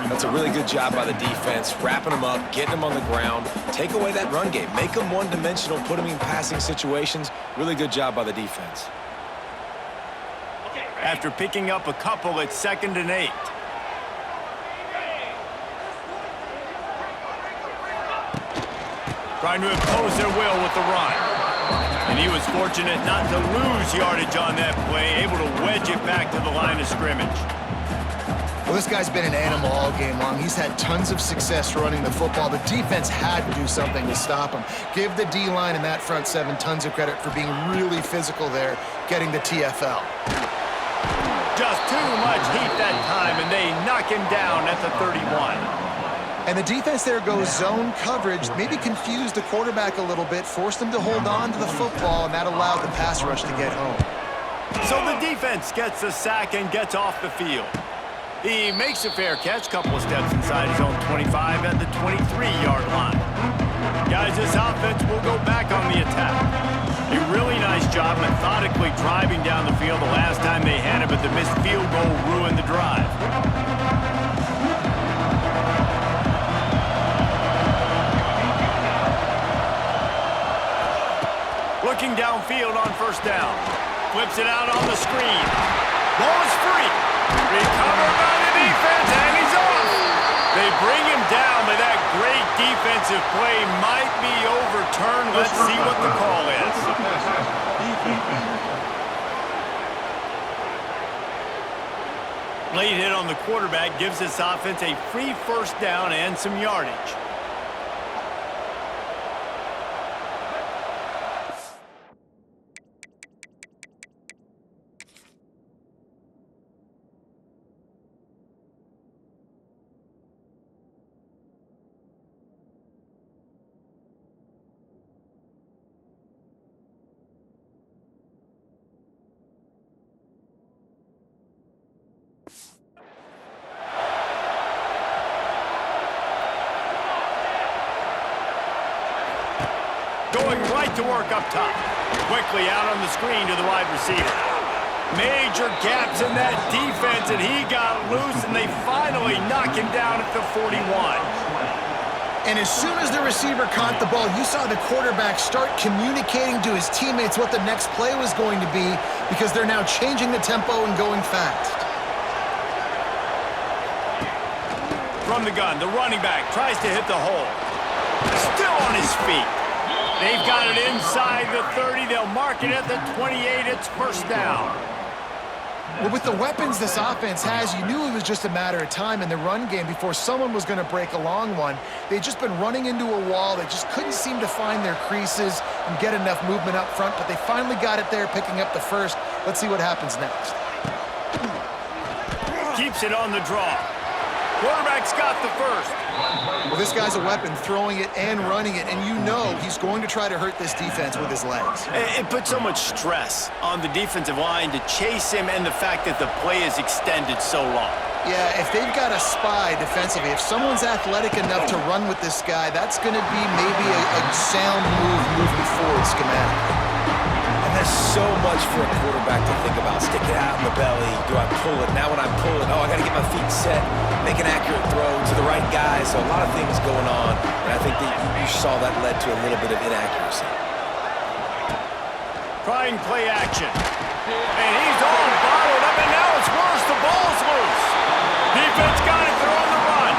That's a really good job by the defense, wrapping them up, getting them on the ground. Take away that run game. Make them one-dimensional, put them in passing situations. Really good job by the defense. After picking up a couple, it's 2nd and 8. Trying to impose their will with the run. And he was fortunate not to lose yardage on that play, able to wedge it back to the line of scrimmage. Well, this guy's been an animal all game long. He's had tons of success running the football. The defense had to do something to stop him. Give the D-line and that front seven tons of credit for being really physical there, getting the TFL. Just too much heat that time, and they knock him down at the 31. And the defense there goes zone coverage, maybe confused the quarterback a little bit, forced him to hold on to the football, and that allowed the pass rush to get home. So the defense gets the sack and gets off the field. He makes a fair catch, couple of steps inside his own 25 at the 23-yard line. Guys, this offense will go back on the attack. A really nice job methodically driving down the field the last time they had it, but the missed field goal ruined the drive. Looking downfield on 1st down. Flips it out on the screen. Ball is free. Recovered by the defense, and he's off. They bring him down, but that great defensive play might be overturned. Let's see what the call is. Late hit on the quarterback gives this offense a free 1st down and some yardage. Going right to work up top. Quickly out on the screen to the wide receiver. Major gaps in that defense, and he got loose, and they finally knock him down at the 41. And as soon as the receiver caught the ball, you saw the quarterback start communicating to his teammates what the next play was going to be, because they're now changing the tempo and going fast. From the gun, the running back tries to hit the hole. Still on his feet. They've got it inside the 30. They'll mark it at the 28. It's 1st down. Well, with the weapons this offense has, you knew it was just a matter of time in the run game before someone was going to break a long one. They'd just been running into a wall. They just couldn't seem to find their creases and get enough movement up front, but they finally got it there, picking up the 1st. Let's see what happens next. Keeps it on the draw. Quarterback's got the 1st. Well, this guy's a weapon, throwing it and running it, and you know he's going to try to hurt this defense with his legs. It puts so much stress on the defensive line to chase him, and the fact that the play is extended so long. Yeah, if they've got a spy defensively, if someone's athletic enough to run with this guy, that's going to be maybe a sound move moving forward schematically. And there's so much for a quarterback to think about. Stick it out in the belly. Do I pull it? Now when I pull it, oh, I got to get my feet set, make an accurate throw to the right guy. So a lot of things going on, and I think that you saw that led to a little bit of inaccuracy. Trying play action. And he's all bottled up, and now it's worse. The ball's loose. Defense got it. They're on the run.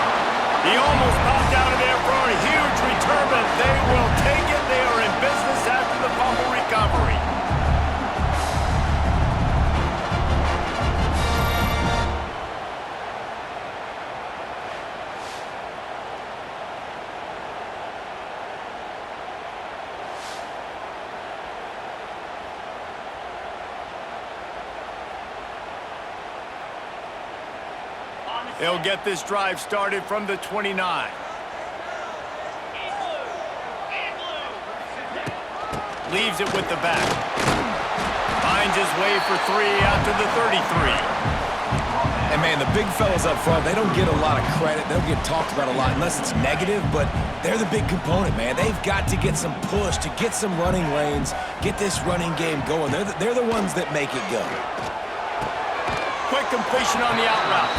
He almost popped out of there for a huge return, but they will take it. They are in business after the fumble recovery. They'll get this drive started from the 29. Leaves it with the back. Finds his way for 3 out to the 33. And, man, the big fellas up front, they don't get a lot of credit. They don't get talked about a lot unless it's negative, but they're the big component, man. They've got to get some push, to get some running lanes, get this running game going. They're the ones that make it go. Quick completion on the out route.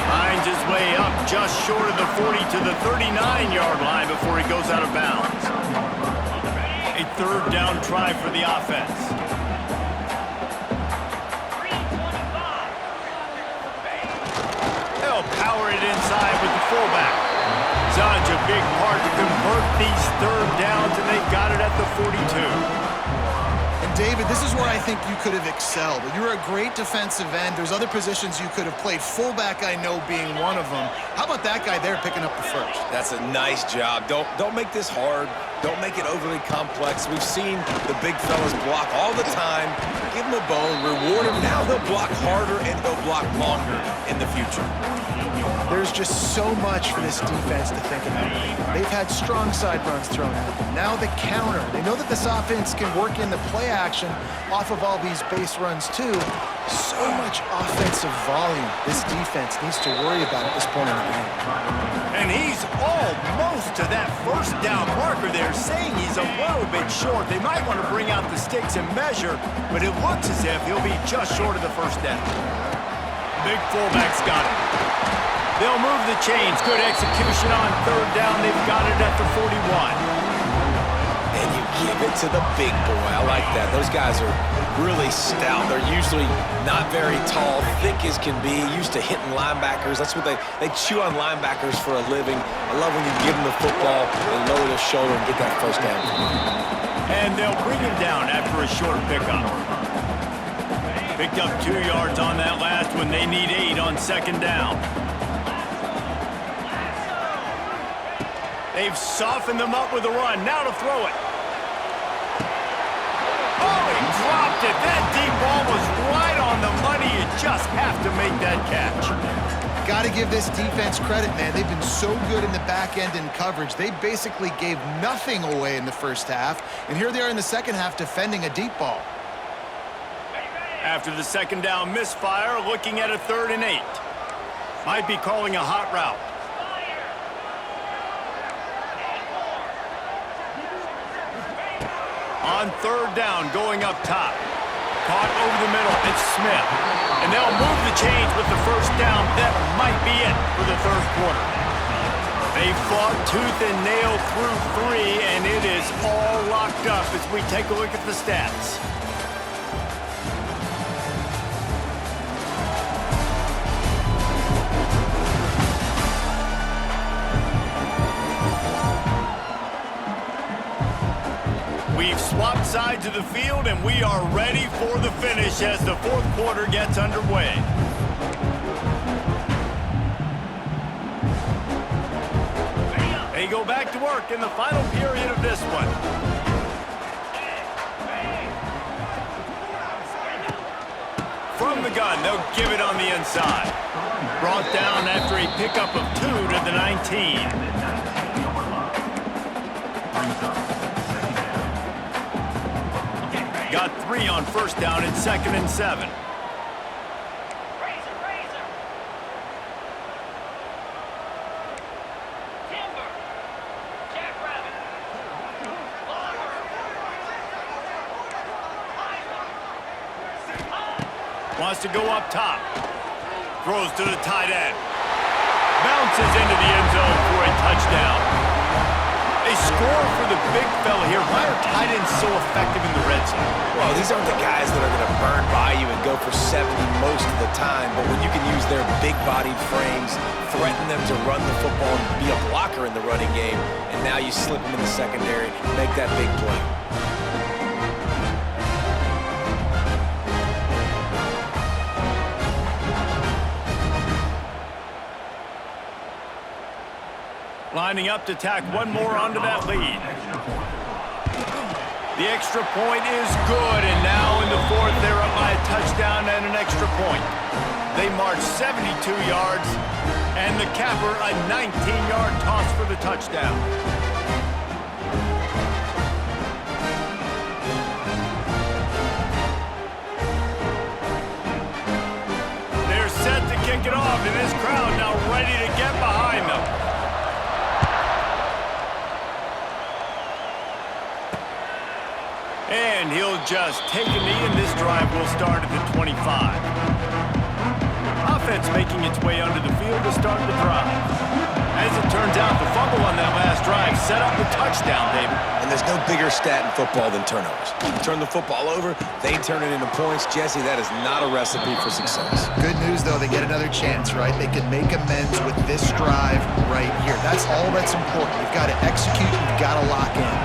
Finds his way up just short of the 40 to the 39-yard line before he goes out of bounds. A third down try for the offense. They'll power it inside with the fullback. Such a big part to convert these third downs, and they've got it at the 42. David, this is where I think you could have excelled. You're a great defensive end. There's other positions you could have played. Fullback, I know, being one of them. How about that guy there picking up the first? That's a nice job. Don't make this hard. Don't make it overly complex. We've seen the big fellas block all the time. Give him a bone, reward him. Now he'll block harder and he'll block longer in the future. There's just so much for this defense to think about. They've had strong side runs thrown at them. Now the counter. They know that this offense can work in the play action off of all these base runs too. So much offensive volume this defense needs to worry about at this point in the game. And he's almost to that first down marker there, saying he's a little bit short. They might want to bring out the sticks and measure, but it looks as if he'll be just short of the first down. Big fullback's got it. They'll move the chains. Good execution on third down. They've got it at the 41. And you give it to the big boy. I like that. Those guys are really stout. They're usually not very tall, thick as can be, used to hitting linebackers. That's what they chew on linebackers for a living. I love when you give them the football and lower their shoulder and get that first down. And they'll bring him down after a short pickup. Picked up 2 yards on that last one. They need 8 on second down. They've softened them up with a run. Now to throw it. Oh, he dropped it. That deep ball was right on the money. You just have to make that catch. Got to give this defense credit, man. They've been so good in the back end in coverage. They basically gave nothing away in the first half. And here they are in the second half defending a deep ball. After the second down misfire, looking at a 3rd and 8. Might be calling a hot route. On third down, going up top. Caught over the middle, it's Smith. And they'll move the chains with the first down. That might be it for the third quarter. They fought tooth and nail through 3, and it is all locked up as we take a look at the stats. We've swapped sides of the field, and we are ready for the finish as the fourth quarter gets underway. They go back to work in the final period of this one. From the gun, they'll give it on the inside. Brought down after a pickup of 2 to the 19. Got 3 on first down and 2nd and 7. Wants to go up top. Throws to the tight end. Bounces into the end zone for a touchdown. A score for the big fella here. Why are tight ends so effective in the red zone? Well, these aren't the guys that are going to burn by you and go for 70 most of the time, but when you can use their big-bodied frames, threaten them to run the football and be a blocker in the running game, and now you slip them in the secondary, make that big play. Lining up to tack one more onto that lead. The extra point is good, and now in the fourth, they're up by a touchdown and an extra point. They march 72 yards, and the capper a 19-yard toss for the touchdown. They're set to kick it off, and this crowd now ready to get behind them. And he'll just take a knee, and this drive will start at the 25. offense making its way under the field to start the drive. As it turns out, the fumble on that last drive set up the touchdown, David. And there's no bigger stat in football than turnovers. You turn the football over, they turn it into points. Jesse, that is not a recipe for success. Good news, though, they get another chance, right? They can make amends with this drive right here. That's all that's important. You've got to execute, you've got to lock in.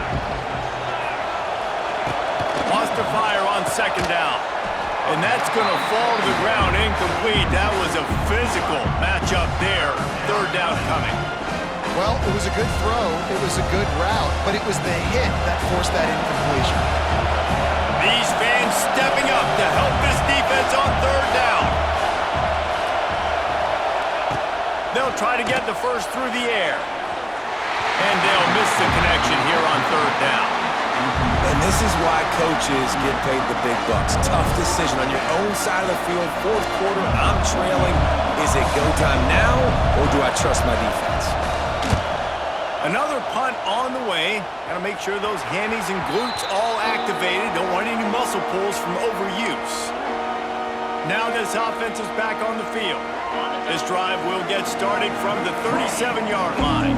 Lost to fire on second down. And that's going to fall to the ground incomplete. That was a physical matchup there. Third down coming. Well, it was a good throw. It was a good route, but it was the hit that forced that incompletion. These fans stepping up to help this defense on third down. They'll try to get the first through the air. And they'll miss the connection here on third down. And this is why coaches get paid the big bucks. Tough decision on your own side of the field. Fourth quarter, I'm trailing. Is it go time now, or do I trust my defense? Another punt on the way. Got to make sure those hammies and glutes all activated. Don't want any muscle pulls from overuse. Now this offense is back on the field. This drive will get started from the 37-yard line.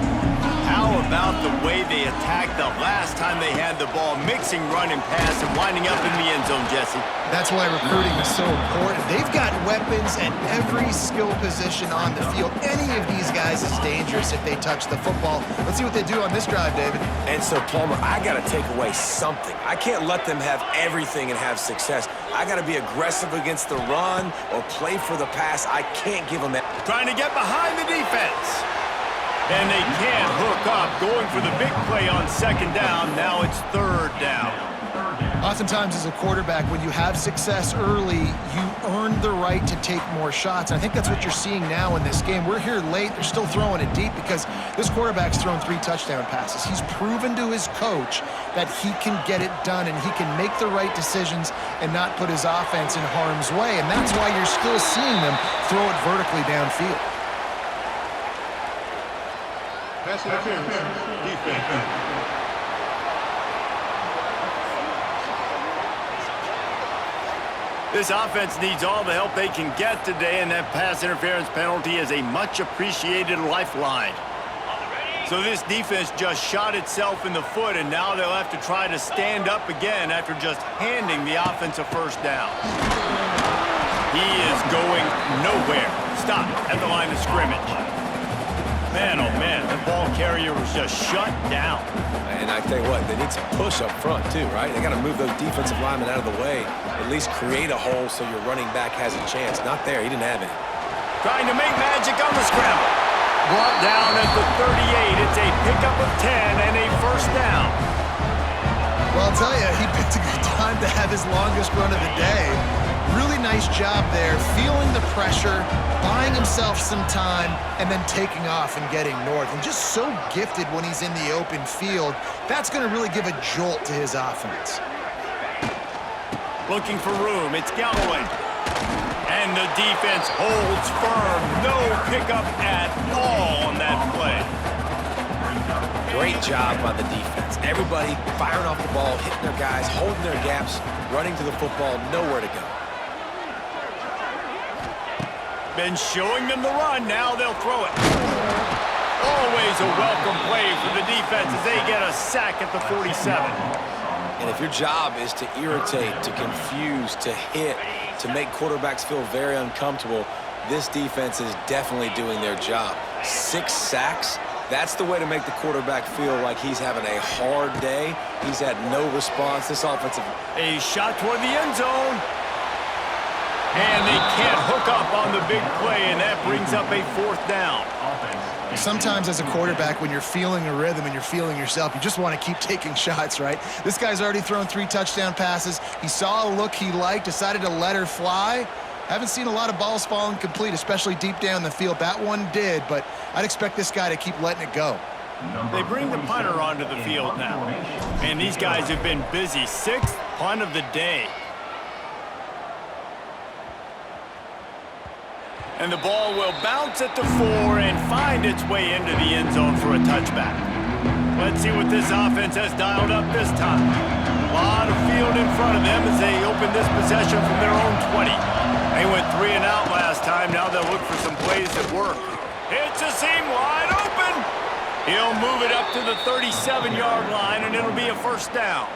How about the way they attacked the last time they had the ball, mixing run and pass and winding up in the end zone, Jesse? That's why recruiting is so important. They've got weapons at every skill position on the field. Any of these guys is dangerous if they touch the football. Let's see what they do on this drive, David. And so, Palmer, I got to take away something. I can't let them have everything and have success. I got to be aggressive against the run or play for the pass. I can't give them that. Trying to get behind the defense. And they can't hook up, going for the big play on second down. Now it's third down. Oftentimes as a quarterback, when you have success early, you earn the right to take more shots. And I think that's what you're seeing now in this game. We're here late. They're still throwing it deep because this quarterback's thrown 3 touchdown passes. He's proven to his coach that he can get it done and he can make the right decisions and not put his offense in harm's way. And that's why you're still seeing them throw it vertically downfield. Pass interference, defense. This offense needs all the help they can get today, and that pass interference penalty is a much-appreciated lifeline. So this defense just shot itself in the foot, and now they'll have to try to stand up again after just handing the offense a first down. He is going nowhere. Stop at the line of scrimmage. Man, oh man, the ball carrier was just shut down. And I tell you what, they need some push up front too, right? They got to move those defensive linemen out of the way, at least create a hole so your running back has a chance. Not there, he didn't have any. Trying to make magic on the scramble. Brought down at the 38. It's a pickup of 10 and a first down. Well, I'll tell you, he picked a good time to have his longest run of the day. Really nice job there, feeling the pressure, buying himself some time, and then taking off and getting north. And just so gifted when he's in the open field. That's going to really give a jolt to his offense. Looking for room. It's Galloway. And the defense holds firm. No pickup at all on that play. Great job by the defense. Everybody firing off the ball, hitting their guys, holding their gaps, running to the football, nowhere to go. Been showing them the run. Now they'll throw it. Always a welcome play for the defense as they get a sack at the 47. And if your job is to irritate, to confuse, to hit, to make quarterbacks feel very uncomfortable, this defense is definitely doing their job. 6 sacks, that's the way to make the quarterback feel like he's having a hard day. He's had no response. This offensive... A shot toward the end zone. And they can't hook up on the big play, and that brings up a fourth down. Sometimes as a quarterback, when you're feeling a rhythm and you're feeling yourself, you just want to keep taking shots, right? This guy's already thrown 3 touchdown passes. He saw a look he liked, decided to let her fly. Haven't seen a lot of balls falling complete, especially deep down the field. That one did, but I'd expect this guy to keep letting it go. They bring the punter onto the field now. And these guys have been busy. 6th punt of the day. And the ball will bounce at the 4 and find its way into the end zone for a touchback. Let's see what this offense has dialed up this time. A lot of field in front of them as they open this possession from their own 20. They went 3 and out last time. Now they'll look for some plays that work. It's a seam wide open. He'll move it up to the 37-yard line, and it'll be a first down.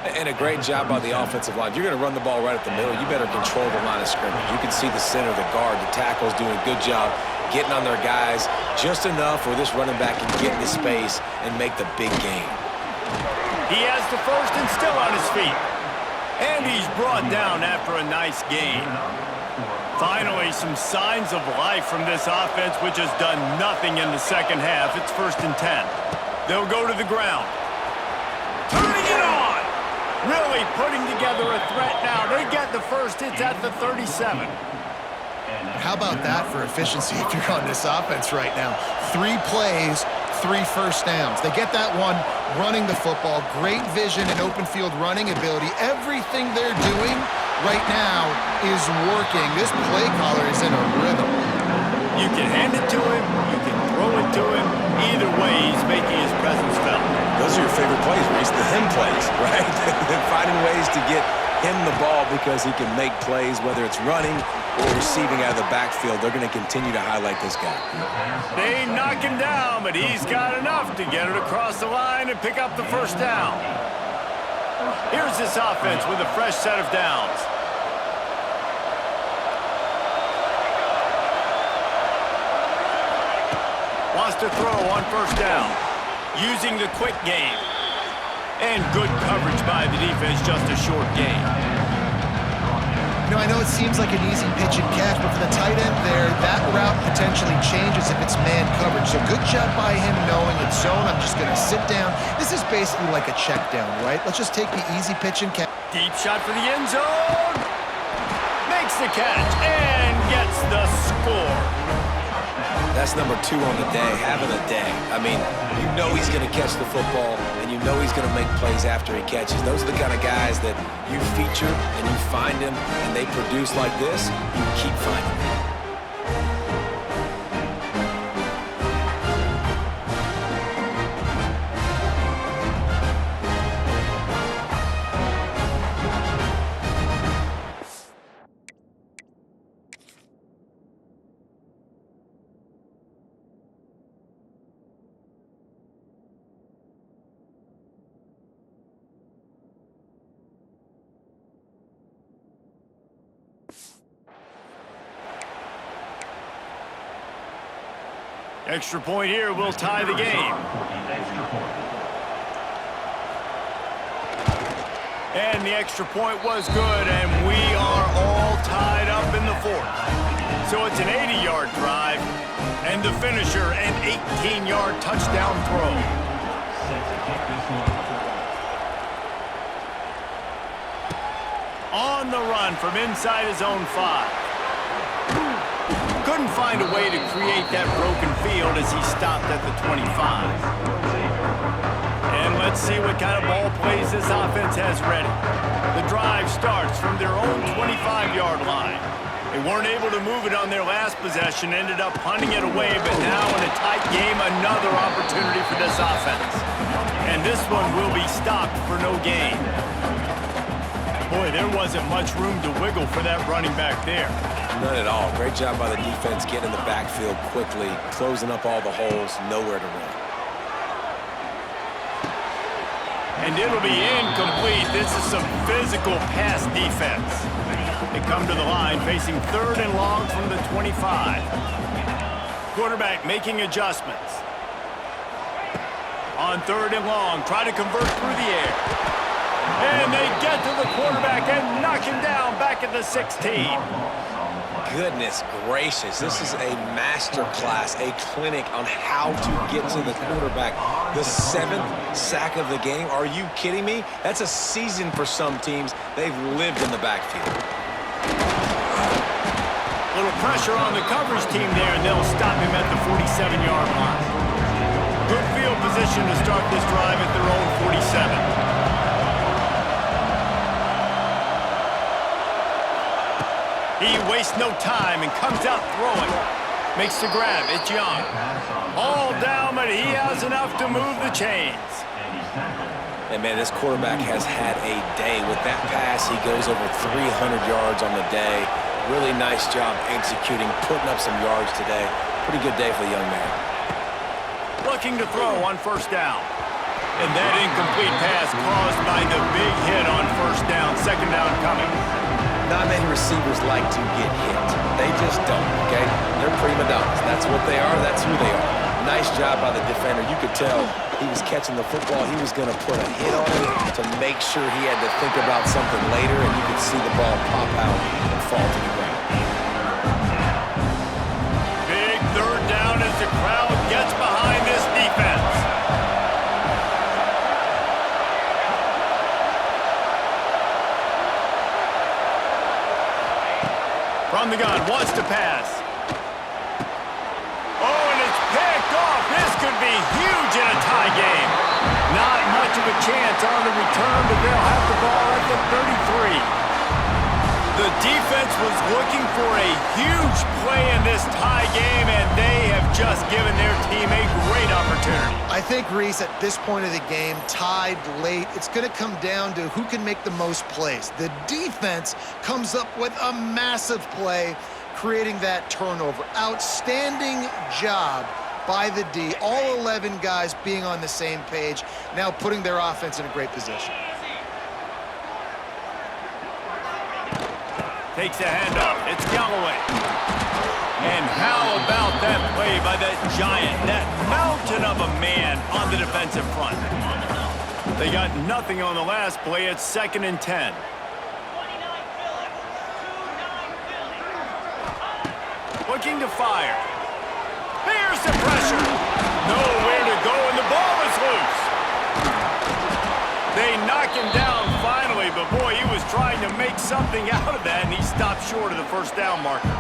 And a great job by the offensive line. If you're going to run the ball right at the middle, you better control the line of scrimmage. You can see the center, the guard, the tackle's doing a good job getting on their guys just enough where this running back can get into space and make the big gain. He has the first and still on his feet. And he's brought down after a nice gain. Finally, some signs of life from this offense, which has done nothing in the second half. It's 1st and 10. They'll go to the ground. Turning it on! Really putting together a threat now. They get the first. It's at the 37. How about that for efficiency if you're on this offense right now? 3 plays, 3 first downs. They get that one running the football. Great vision and open field running ability. Everything they're doing right now is working. This play caller is in a rhythm. You can hand it to him. You can throw it to him. Either way, he's making his presence felt. Those are your favorite plays, Reese, the him plays, right? Finding ways to get him the ball because he can make plays, whether it's running or receiving out of the backfield. They're going to continue to highlight this guy. They knock him down, but he's got enough to get it across the line and pick up the first down. Here's this offense with a fresh set of downs. Wants to throw on first down. Using the quick game. And good coverage by the defense, just a short gain. You know, I know it seems like an easy pitch and catch, but for the tight end there, that route potentially changes if it's man coverage. So good job by him knowing it's zone. I'm just going to sit down. This is basically like a check down, right? Let's just take the easy pitch and catch. Deep shot for the end zone. Makes the catch and gets the score. That's number 2 on the day, having a day. I mean, you know he's going to catch the football, and you know he's going to make plays after he catches. Those are the kind of guys that you feature and you find them, and they produce like this, you keep finding them. Extra point here will tie the game. And the extra point was good, and we are all tied up in the 4th. So it's an 80-yard drive, and the finisher, an 18-yard touchdown throw. On the run from inside his own 5. Couldn't find a way to create that broken field as he stopped at the 25. And let's see what kind of ball plays this offense has ready. The drive starts from their own 25-yard line. They weren't able to move it on their last possession, ended up punting it away, but now in a tight game, another opportunity for this offense. And this one will be stopped for no gain. Boy, there wasn't much room to wiggle for that running back there. None at all. Great job by the defense getting in the backfield quickly, closing up all the holes, nowhere to run. And it'll be incomplete. This is some physical pass defense. They come to the line facing 3rd and long from the 25. Quarterback making adjustments. On 3rd and long, try to convert through the air. And they get to the quarterback and knock him down back at the 16. Goodness gracious, this is a master class, a clinic on how to get to the quarterback. The 7th sack of the game, are you kidding me? That's a season for some teams. They've lived in the backfield. Little pressure on the coverage team there, and they'll stop him at the 47-yard line. Good field position to start this drive at their own 47. He wastes no time and comes out throwing. Makes the grab. It's Young. All down, but he has enough to move the chains. And, man, this quarterback has had a day. With that pass, he goes over 300 yards on the day. Really nice job executing, putting up some yards today. Pretty good day for the young man. Looking to throw on first down. And that incomplete pass caused by the big hit on first down. Second down coming. Not many receivers like to get hit. They just don't, okay? They're prima donnas. That's what they are. That's who they are. Nice job by the defender. You could tell he was catching the football. He was going to put a hit on it to make sure he had to think about something later, and you could see the ball pop out and fall to the ground. Big third down as the crowd gets behind this defense. From the gun, wants to pass. Oh, and it's picked off. This could be huge in a tie game. Not much of a chance on the return, but they'll have the ball at the 33. The defense was looking for a huge play in this tie game, and they have just given their team a great opportunity. I think, Reese, at this point of the game, tied late, it's going to come down to who can make the most plays. The defense comes up with a massive play, creating that turnover. Outstanding job by the D. All 11 guys being on the same page, now putting their offense in a great position. Takes a handoff. It's Galloway. And how about that play by that giant, that mountain of a man on the defensive front? They got nothing on the last play. It's 2nd and 10. Looking to fire. There's the pressure. Nowhere to go, and the ball is loose. They knock him down finally, but boy, he was trying to make something out of that, and he stopped short of the first down marker.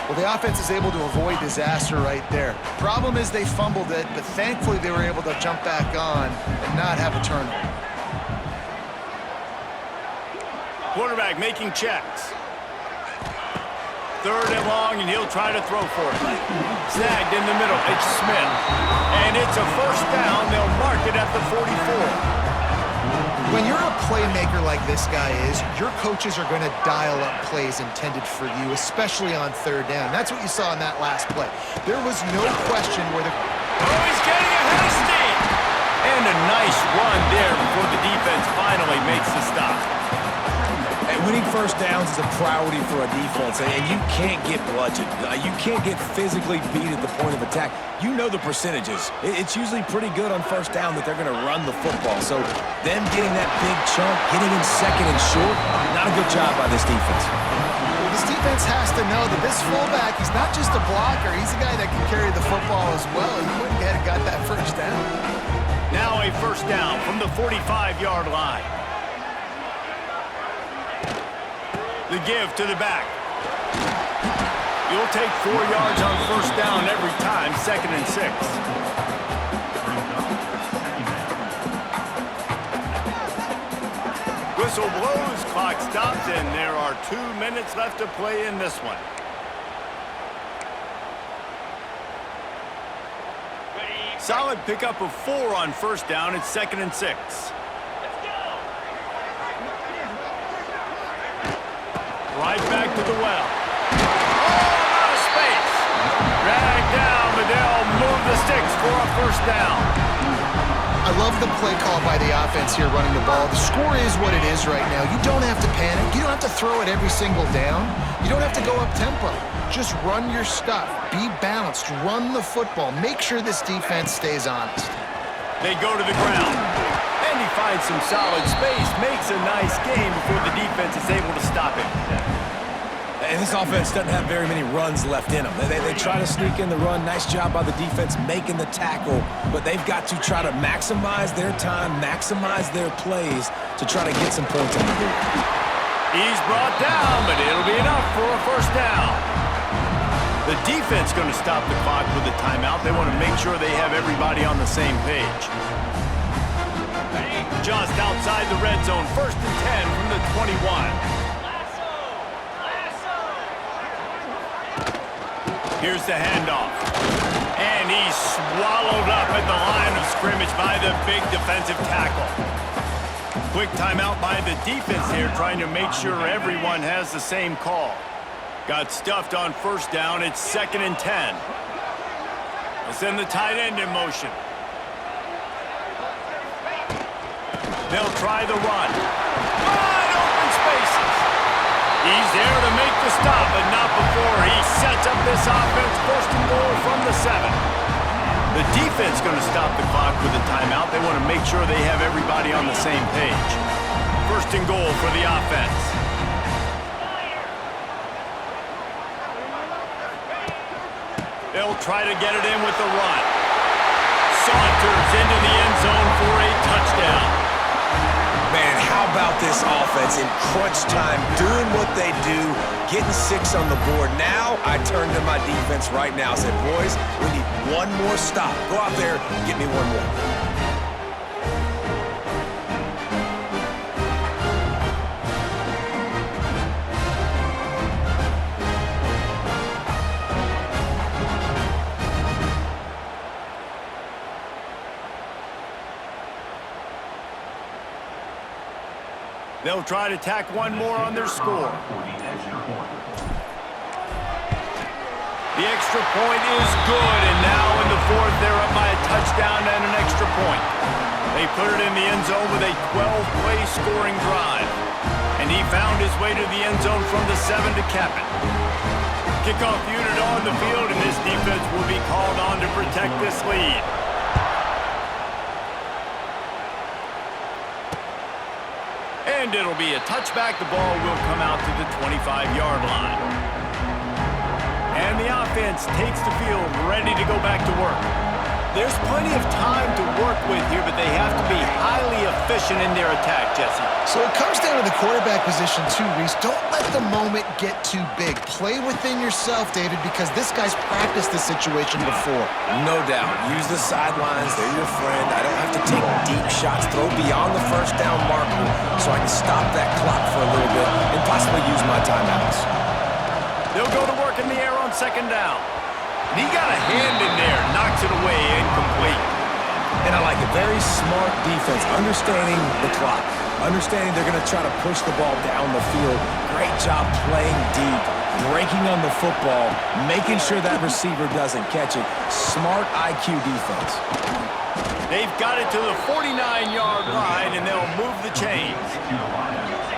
Well, the offense is able to avoid disaster right there. Problem is they fumbled it, but thankfully they were able to jump back on and not have a turnover. Quarterback making checks. 3rd and long, and he'll try to throw for it. Snagged in the middle. It's Smith. And it's a first down. They'll mark it at the 44. When you're a playmaker like this guy is, your coaches are going to dial up plays intended for you, especially on 3rd down. That's what you saw in that last play. There was no question where the... Oh, he's getting ahead of steam! And a nice run there before the defense finally makes the stop. And winning first downs is a priority for a defense, and you can't get bludgeoned. You can't get physically beat at the point of attack. You know the percentages. It's usually pretty good on first down that they're going to run the football. So them getting that big chunk, getting in 2nd and short, not a good job by this defense. Well, this defense has to know that this fullback, he's not just a blocker. He's a guy that can carry the football as well. He went ahead and got that first down. Now a first down from the 45-yard line. The give to the back. You'll take 4 yards on first down every time, 2nd and 6. Whistle blows, clock stops, and there are 2 minutes left to play in this one. Solid pickup of 4 on first down. It's 2nd and 6. Right back to the well. Oh, out of space. Dragged down, but they'll move the sticks for a first down. I love the play call by the offense here running the ball. The score is what it is right now. You don't have to panic. You don't have to throw it every single down. You don't have to go up tempo. Just run your stuff. Be balanced. Run the football. Make sure this defense stays honest. They go to the ground. And he finds some solid space, makes a nice game before the defense is able to stop him. And this offense doesn't have very many runs left in them. They try to sneak in the run. Nice job by the defense making the tackle, but they've got to try to maximize their time, maximize their plays to try to get some points on the board. He's brought down, but it'll be enough for a first down. The defense going to stop the clock with a timeout. They want to make sure they have everybody on the same page. Just outside the red zone, 1st and 10 from the 21. Here's the handoff. And he's swallowed up at the line of scrimmage by the big defensive tackle. Quick timeout by the defense here, trying to make sure everyone has the same call. Got stuffed on first down. It's 2nd and 10. Let's send the tight end in motion. They'll try the run. Wide open spaces. He's there to make the stop, but not before he sets up this offense. 1st and goal from the 7. The defense going to stop the clock with a timeout. They want to make sure they have everybody on the same page. 1st and goal for the offense. They'll try to get it in with the run. Saunters into the end zone for a touchdown. Man, how about this offense in crunch time, doing what they do, getting 6 on the board. Now I turn to my defense right now and said, boys, we need one more stop. Go out there, get me one more. They'll try to tack one more on their score. The extra point is good, and now in the 4th, they're up by a touchdown and an extra point. They put it in the end zone with a 12-play scoring drive. And he found his way to the end zone from the 7 to cap it. Kickoff unit on the field, and this defense will be called on to protect this lead. And it'll be a touchback. The ball will come out to the 25-yard line. And the offense takes the field, ready to go back to work. There's plenty of time to work with here, but they have to be highly efficient in their attack, Jesse. So it comes down to the quarterback position too, Reese. Don't let the moment get too big. Play within yourself, David, because this guy's practiced this situation before. No doubt. Use the sidelines. They're your friend. I don't have to take deep shots. Throw beyond the first down marker so I can stop that clock for a little bit and possibly use my timeouts. They'll go to work in the air on 2nd down. And he got a hand in there, knocks it away, incomplete. And I like it. Very smart defense, understanding the clock, understanding they're going to try to push the ball down the field. Great job playing deep, breaking on the football, making sure that receiver doesn't catch it. Smart IQ defense. They've got it to the 49-yard line, and they'll move the chains.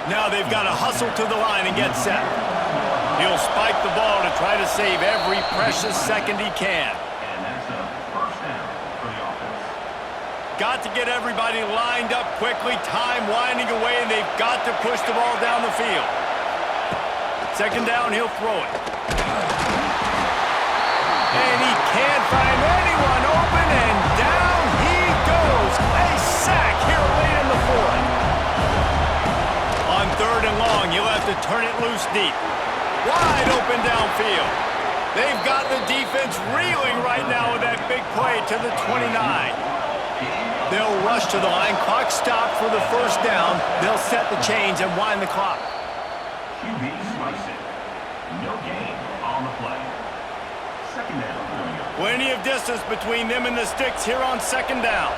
Now they've got to hustle to the line and get set. He'll spike the ball to try to save every precious second he can. And that's a 1st down for the offense. Got to get everybody lined up quickly. Time winding away, and they've got to push the ball down the field. 2nd down, he'll throw it. And he can't find anyone open, and down he goes. A sack here late in the 4th. On 3rd and long, you'll have to turn it loose deep. Wide open downfield. They've got the defense reeling right now with that big play to the 29. They'll rush to the line. Clock stopped for the 1st down. They'll set the chains and wind the clock. QB slicing. No gain on the play. 2nd down. Plenty of distance between them and the sticks here on 2nd down.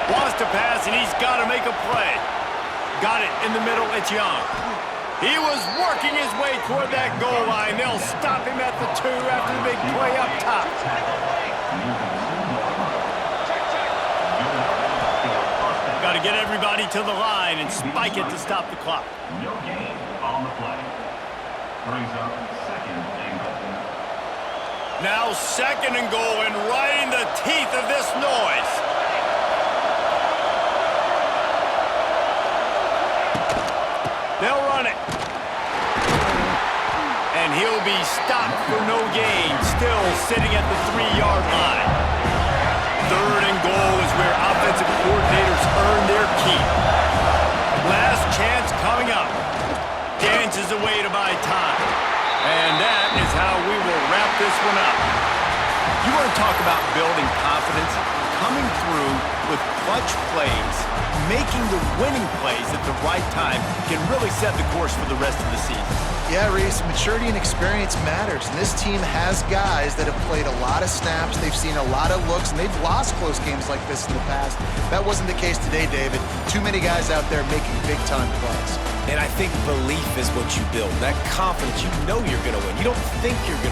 Wants to pass, and he's got to make a play. Got it in the middle. It's Young. He was working his way toward that goal line. They'll stop him at the 2 after the big play up top. Got to get everybody to the line and spike it to stop the clock. No gain on the play. Brings up 2nd and goal. Now 2nd and goal, and right in the teeth of this noise. They'll run it. And he'll be stopped for no gain, still sitting at the 3-yard line. 3rd and goal is where offensive coordinators earn their keep. Last chance coming up. Dances away to buy time. And that is how we will wrap this one up. You want to talk about building confidence? coming through with clutch plays, making the winning plays at the right time can really set the course for the rest of the season. Yeah, Reese, maturity and experience matters. And this team has guys that have played a lot of snaps. They've seen a lot of looks, and they've lost close games like this in the past. That wasn't the case today, David. Too many guys out there making big-time plays. And I think belief is what you build. That confidence, you know you're going to win. You don't think you're going to